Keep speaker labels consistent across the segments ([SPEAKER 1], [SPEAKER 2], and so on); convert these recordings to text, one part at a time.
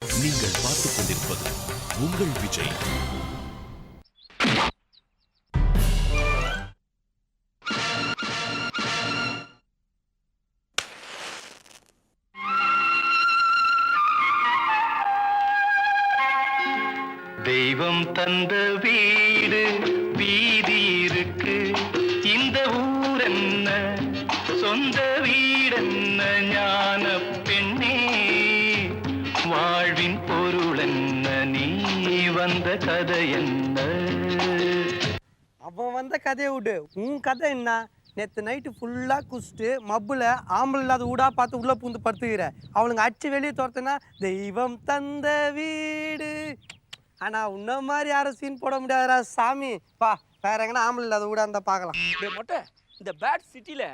[SPEAKER 1] நீங்கள் பார்த்துக் கொண்டிருப்பது உங்கள் விஜய்.
[SPEAKER 2] தெய்வம் தந்த வீடு வீதி இருக்கு, இந்த ஊர் என்ன சொந்த வீடென்ன, ஞான பெண்ணே வாழ்வின் பொருள் என்ன, நீ வந்த கதை என்ன?
[SPEAKER 3] அவன் வந்த கதையை விடு, உன் கதை என்ன? நேற்று நைட்டு ஃபுல்லாக குடிச்சிட்டு மப்பில் ஆம்பளை இல்லாத வீடா பார்த்து உள்ளே பூந்து படுத்துக்கிற. அவனுங்க அடிச்சு வெளியே துரத்துனா தெய்வம் தந்த வீடு. ஆனால் உன்ன மாதிரி யாரும் சீன் போட முடியாதுடா சாமி. பா வேற எங்கன்னா ஆம்பளை இல்லாத வீடா இருந்தால் பார்க்கலாம்.
[SPEAKER 4] மொட்டை இந்த பேட் சிட்டில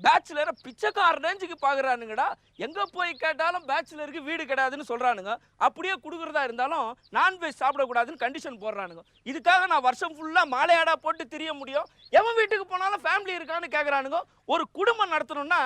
[SPEAKER 4] பேச்சுலரை பிச்சைக்கார ரேஞ்சுக்கு பாக்குறானுங்கடா. எங்க போய் கேட்டாலும் பேச்சுலருக்கு வீடு கிடையாதுன்னு சொல்றானுங்க. அப்படியே குடுக்குறதா இருந்தாலும் நான்வெஜ் சாப்பிடக்கூடாதுன்னு கண்டிஷன் போடுறானுங்க. இதுக்காக நான் வருஷம் ஃபுல்லா மாலையாடா போட்டு திரிய முடியும்? எவன் வீட்டுக்கு போனாலும் ஃபேமிலி இருக்கான்னு கேட்கறானுங்க. ஒரு குடும்பம் நடத்தணும்னா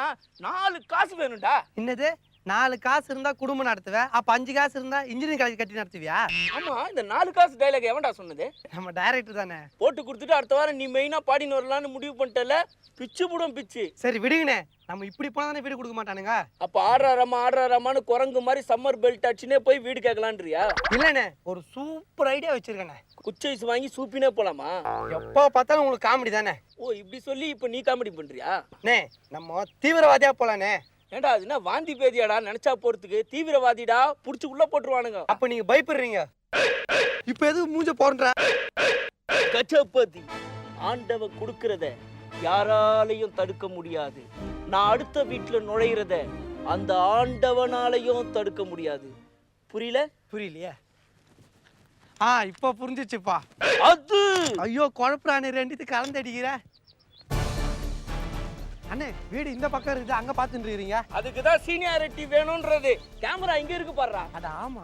[SPEAKER 4] 4 காசு வேணும்டா.
[SPEAKER 3] என்னது 4 காசு இருந்தா குடும்பம் நடத்துவேன், அப்ப 5 காசு இருந்தா இன்ஜினியரிங் காலேஜ் கட்டி நடத்துவியா?
[SPEAKER 4] ஆமா, இந்த 4 காசு டைலாக் எவன்டா சொன்னது?
[SPEAKER 3] நம்ம டைரக்டர் தானே.
[SPEAKER 4] போட்டு கொடுத்துட்டு அடுத்த வாரம் நீ மெயினா பாடின்னு வரலான்னு முடிவு பண்ணிட்டல. பிச்சு புடும் பிச்சு.
[SPEAKER 3] சரி விடுங்கண்ணே, நம்ம இப்படி போனா தானே வீடு கொடுக்க மாட்டானுங்க.
[SPEAKER 4] அப்ப ஆடுறாராமான்னு குரங்கு மாதிரி சம்மர் பெல்ட் அடிச்சுனே போய் வீடு கேட்கலான்றியா?
[SPEAKER 3] இல்லண்ணே, ஒரு சூப்பர் ஐடியா வச்சிருக்கேண்ணே.
[SPEAKER 4] குச்சைஸ் வாங்கி சூப்பினே போலாமா?
[SPEAKER 3] எப்போ பார்த்தாலும் உங்களுக்கு காமெடி தானே.
[SPEAKER 4] ஓ, இப்படி சொல்லி இப்ப நீ காமெடி பண்றியா?
[SPEAKER 3] நே நம்ம தீவிரவாதியா போலானே.
[SPEAKER 4] ஏண்டா அதுனா வாந்தி பேதியாடா? நினைச்சா போறதுக்கு தீவிரவாதிடா, புடிச்சு உள்ள போட்டுருவானுங்க.
[SPEAKER 3] அப்ப நீங்க பயப்படுறீங்க. இப்ப எதுக்கு மூஞ்ச போடுற?
[SPEAKER 4] கச்சப்பதி ஆண்டவ கொடுக்கறத யாராலையும் தடுக்க முடியாது. நான் அடுத்த வீட்டுல நுழையிறத அந்த ஆண்டவனாலையும் தடுக்க முடியாது. புரியல?
[SPEAKER 3] புரியலையே. இப்ப புரிஞ்சிச்சுப்பா.
[SPEAKER 4] அது
[SPEAKER 3] ஐயோ குழப்பறானே, ரெண்டுத்துக்கு கலந்து அடிக்கிற. அண்ணே வீடு இந்த பக்கம் இருக்குது, அங்க பாத்துட்டு இருக்கீங்க.
[SPEAKER 4] அதுக்குதான் சீனியாரிட்டி வேணும்ன்றது. கேமரா இங்க இருக்கு பாருடா.
[SPEAKER 3] அட ஆமா.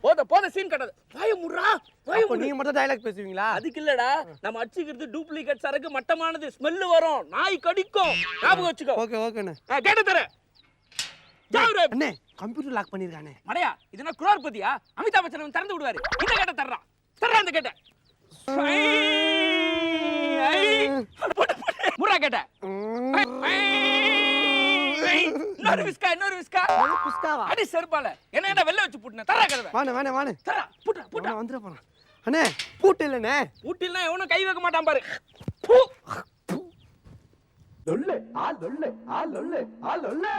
[SPEAKER 4] போத சீன் கட்டாத. வாய முறா.
[SPEAKER 3] அப்ப நீங்க மட்டும் டயலாக் பேசுவீங்களா?
[SPEAKER 4] அதுக்கு இல்லடா, நம்ம அடிச்சுக்கிறது டூப்ளிகேட் சரக்கு, மட்டமானது, ஸ்மெல் வரும், நாய் கடிக்கும். ஞாபகம் வச்சுக்கோ.
[SPEAKER 3] ஓகே ஓகேண்ணே.
[SPEAKER 4] கேட்ட தர.
[SPEAKER 3] அண்ணே கம்ப்யூட்டர் லாக் பண்ணிருக்கானே.
[SPEAKER 4] மடையா, இதுனா குரோர்பதியா? அமிதாப் பச்சன் திறந்து விடுவாரு. இந்த கேட்ட தர்றான். தர்றா அந்த கேட்ட. முறா கேட்ட. இன்னொரு விஸ்கா.
[SPEAKER 3] புஸ்காவா?
[SPEAKER 4] அடி செருப்பால. என்ன வெள்ள வச்சு புட்டுன. தர்றா கதவை.
[SPEAKER 3] வாணே.
[SPEAKER 4] தர்றா. புட்டா.
[SPEAKER 3] வந்துற போறான். அண்ணே பூட்டு இல்லண்ணே.
[SPEAKER 4] ஊட்டில்னா எவனும் கை வைக்க மாட்டான் பாரு.
[SPEAKER 2] லொல்லே ஆ லொல்லே.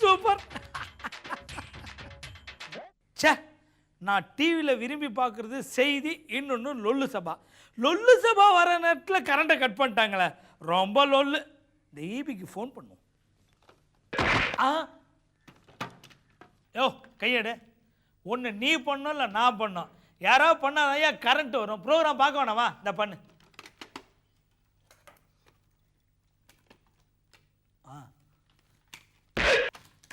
[SPEAKER 5] சூப்பர். சே, நான் டிவியில் விரும்பி பார்க்குறது செய்தி, இன்னொன்று லொல்லு சபா வர நேரத்தில் கரண்ட்டை கட் பண்ணிட்டாங்களே, ரொம்ப லொல்லு. இந்த ஈபிக்கு ஃபோன் பண்ணும். யோ கையெடு. ஒன்று நீ பண்ணோம் இல்லை நான் பண்ணோம். யாராவது பண்ணாதான் ஐயா கரண்ட் வரும். ப்ரோக்ராம் பார்க்க வேணாமா? இந்த பண்ணு.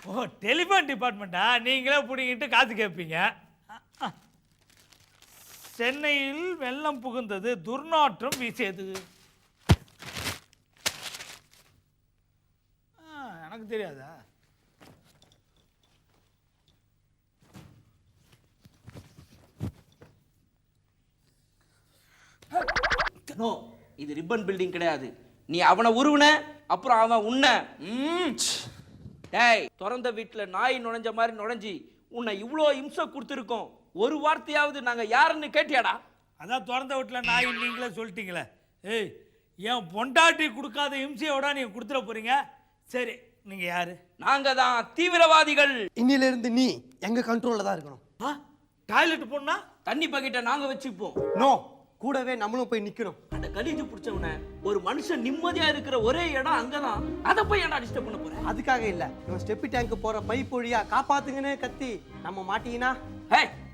[SPEAKER 5] ஓ, டெலிஃபோன் டிபார்ட்மெண்ட்டா? நீங்களே பிடிங்கிட்டு காசு கேட்பீங்க. சென்னையில் வெள்ளம் புகுந்தது, துர்நாற்றம் வீசியது. எனக்கு தெரியாதா?
[SPEAKER 4] நோ, இது ரிப்பன் பில்டிங் கிடையாது. நீ அவனை உருவன, அப்புறம் அவன் உன்ன. டேய், திறந்த வீட்டுல நாய் நுழைஞ்ச மாதிரி நுழைஞ்சி உன்னை இவ்வளோ இம்சை கொடுத்துருக்கோம். ஒரு வார்த்தையாவது நாங்க யாருன்னு கேட்டியாடா?
[SPEAKER 5] அதான் திறந்த வீட்டில் நாய் நீங்களே சொல்லிட்டீங்களே. ஏய், என் பொண்டாட்டி கொடுக்காத இம்சையோட நீங்க கொடுத்துட போறீங்க. சரி, நீங்க யாரு?
[SPEAKER 4] நாங்க தான் தீவிரவாதிகள்.
[SPEAKER 3] இன்னில இருந்து நீ எங்க கண்ட்ரோல்ல தான் இருக்கணும்.
[SPEAKER 5] டாய்லெட் போனா
[SPEAKER 4] தண்ணி பக்கெட்டை நாங்க வச்சுப்போம்.
[SPEAKER 3] நோ, கூடவே நம்மளும் போய் நிக்கணும்.
[SPEAKER 4] அந்த கலீஜு பிடிச்சவன ஒரு மனுஷன் நிம்மதியா இருக்கிற ஒரே இடம் அங்கதான். அதை போய் ஏன்டா டிஸ்டர்ப் பண்ண போறேன்?
[SPEAKER 3] அதுக்காக இல்ல, இவன் ஸ்டெப்பி டேங்க் போற பைப் வழியா காப்பாத்துங்கன்னு கத்தி நம்ம மாட்டீங்கன்னா,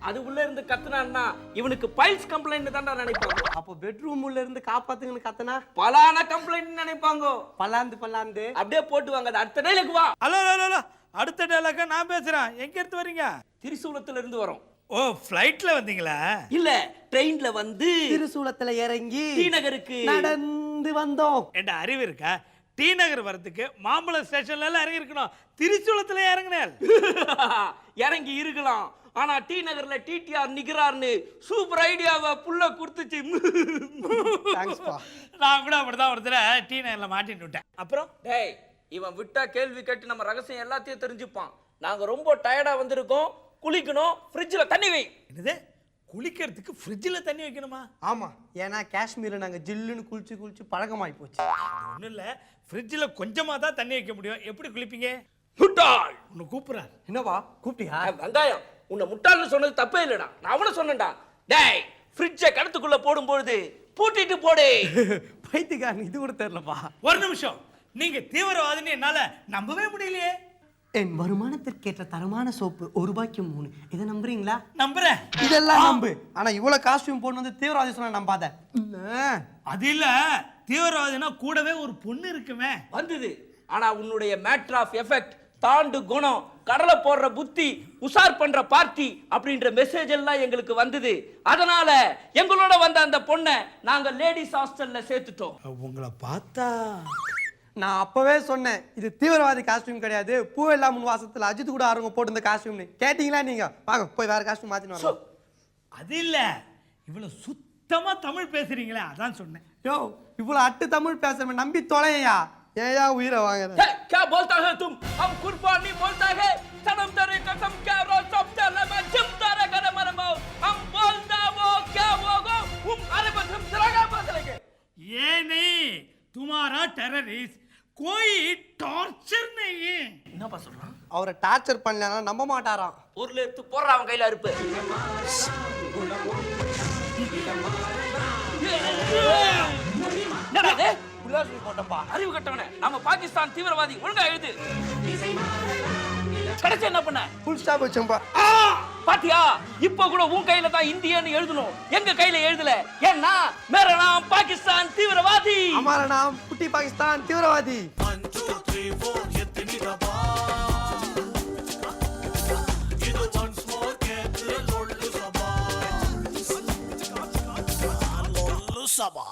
[SPEAKER 4] அது உள்ள இருந்து கத்துனான்னா இவனுக்கு பைல்ஸ் கம்ப்ளைண்ட் தான்டா நினைப்பாங்க.
[SPEAKER 3] அப்போ பெட்ரூம் உள்ள இருந்து காப்பாத்துங்கன்னு கத்தனா
[SPEAKER 4] பலான கம்ப்ளைண்ட் நினைப்பாங்க.
[SPEAKER 3] பல்லாந்து
[SPEAKER 4] அப்படியே போட்டு வாங்க. அடுத்த டைலாக் வா.
[SPEAKER 5] ஹலோ, அடுத்த டைலாக்க நான் பேசுறேன். எங்க இருந்து வரீங்க?
[SPEAKER 4] திரிசூலத்துல இருந்து வரோம்.
[SPEAKER 5] ஓ, ஃப்ளைட்ல வந்தீங்களா?
[SPEAKER 4] இல்ல, ட்ரெயின்ல வந்து
[SPEAKER 3] திருசூலத்துல இறங்கி
[SPEAKER 4] டி நகருக்கு
[SPEAKER 3] நடந்து வந்தோம்.
[SPEAKER 5] என்ற அறிவு இருக்கா? டி நகர் வரதுக்கு மாம்பழம் ஸ்டேஷன்ல எல்லாம் இறங்கி இருக்கணும். திருச்சூலத்துல இறங்கினேன்.
[SPEAKER 4] இறங்கி இருக்கலாம். ஆனா டி நகர்ல டிடிஆர் நிக்கிறார்னு சூப்பர் ஐடியாவை புள்ள கொடுத்துச்சு.
[SPEAKER 3] தேங்க்ஸ்பா.
[SPEAKER 5] நான் கூட அப்படிதான் ஒருத்தர டி நகர்ல மாட்டிட்டு விட்டேன். அப்புறம்
[SPEAKER 4] டேய், இவன் விட்டா கேள்வி கேட்டு நம்ம ரகசியம் எல்லாத்தையும் தெரிஞ்சுப்பான். நாங்க ரொம்ப டயர்டா வந்திருக்கோம், குளிக்கணும், ஃப்ரிட்ஜ்ல தண்ணி வை.
[SPEAKER 5] என்னது, குளிக்கிறதுக்கு ஃப்ரிட்ஜில் தண்ணி வைக்கணுமா?
[SPEAKER 3] ஆமா, ஏன்னா காஷ்மீர்ல நாங்க ஜில்லுன்னு குளிச்சு குளிச்சு பழக்கமாயி போச்சு.
[SPEAKER 5] ஒன்றும் இல்லை, ஃப்ரிட்ஜில் கொஞ்சமாக தான் தண்ணி வைக்க முடியும். எப்படி குளிப்பீங்க?
[SPEAKER 4] முட்டாள்.
[SPEAKER 5] உன்னை கூப்பிட்றாரு.
[SPEAKER 3] என்னவா கூப்பிட்டியா?
[SPEAKER 4] வெங்காயம், உன்னை முட்டாள்னு சொன்னது தப்பே இல்லடா. நான் அவனை சொன்னேன்டா. டேய், ஃப்ரிட்ஜை கிணத்துக்குள்ள போடும்பொழுது பூட்டிட்டு போடு.
[SPEAKER 3] பைத்தியக்காரன், இது கூட தெரியலப்பா.
[SPEAKER 5] ஒரு நிமிஷம், நீங்க தீவிரவாதின்னு என்னால நம்பவே முடியலையே.
[SPEAKER 3] என் வருமானத்திற்கேற்ற தரமான சோப்பு ₹1க்கு 3. இதை நம்புறீங்களா?
[SPEAKER 5] நம்புறேன்.
[SPEAKER 3] இதெல்லாம் நம்பு. ஆனா இவ்வளவு காஸ்டியூம் போட்டு வந்து தீவிரவாதி சொன்னா நம்பாத.
[SPEAKER 5] அது இல்ல, தீவிரவாதினா கூடவே ஒரு பொண்ணு இருக்குமே.
[SPEAKER 4] வந்தது. ஆனா உன்னுடைய மேட்டர் ஆஃப் எஃபெக்ட், தாண்டு குணம், கடலை போடுற புத்தி, உசார் பண்ற பார்ட்டி அப்படின்ற மெசேஜ் எல்லாம் எங்களுக்கு வந்தது. அதனால எங்களோட வந்த அந்த பொண்ணை நாங்க லேடிஸ் ஹாஸ்டல்ல சேர்த்துட்டோம்.
[SPEAKER 5] உங்களை பார்த்தா
[SPEAKER 3] நான் அப்பவே சொன்னேன், இது தீவிரவாதி காஸ்டியூம் கிடையாது, பூவெல்லாம் முன் வாசத்துல அஜித் கூட ஆரங்க போட்டு இந்த காஸ்டியூம்னு. கேட்டீங்களா நீங்க? வாங்க போய் வேற காஸ்டியூம் மாத்தின்னு வரலாம்.
[SPEAKER 5] அது இல்ல, இவ்வளவு சுத்தமா தமிழ் பேசுறீங்களே, அதான் சொன்னேன்.
[SPEAKER 3] யோ, இவ்வளவு அட்டு தமிழ் பேசுறேன், நம்பி தொலையா. ஏயா உயிரை வாங்குற?
[SPEAKER 4] क्या बोलता है तुम? हम कुर्बानी बोलता है, सनम तेरे कसम क्या रो सब चले मैं जिम तेरे करे मर मो. हम बोलता वो क्या होगा? हम अरे बस हम चलेगा बदलेंगे.
[SPEAKER 5] ये नहीं, तुम्हारा टेररिस्ट कोई टॉर्चर नहीं है.
[SPEAKER 4] என்னப்பா சொல்றான்?
[SPEAKER 3] அவரை டார்ச்சர் பண்ணலன்னா நம்ப மாட்டாராம்.
[SPEAKER 4] ஊர்ல எடுத்து போடுற அவன் கையில அறுப்பு. என்னடா இது? புல்லாசுரி போட்டப்பா. அறிவு கட்டவனே, நம்ம பாகிஸ்தான் தீவிரவாதி. ஒழுங்கா எழுது. கடைசி என்ன பண்ண?
[SPEAKER 3] ஃபுல் ஸ்டாப் வச்சோம்பா.
[SPEAKER 4] பாத்தியா, இப்ப கூட உன் கையில தான் இந்தியன்னு எழுதணும், எங்க கையில எழுதல. ஏன்னா மேரா நாம் பாகிஸ்தான் தீவிரவாதி.
[SPEAKER 3] हमारा नाम पुटी पाकिस्तान तीव्रवादी.
[SPEAKER 1] 1 2 3 4 எத்தனை டபா இது once more கேட்டு லொல்லு சபா லொல்லு சபா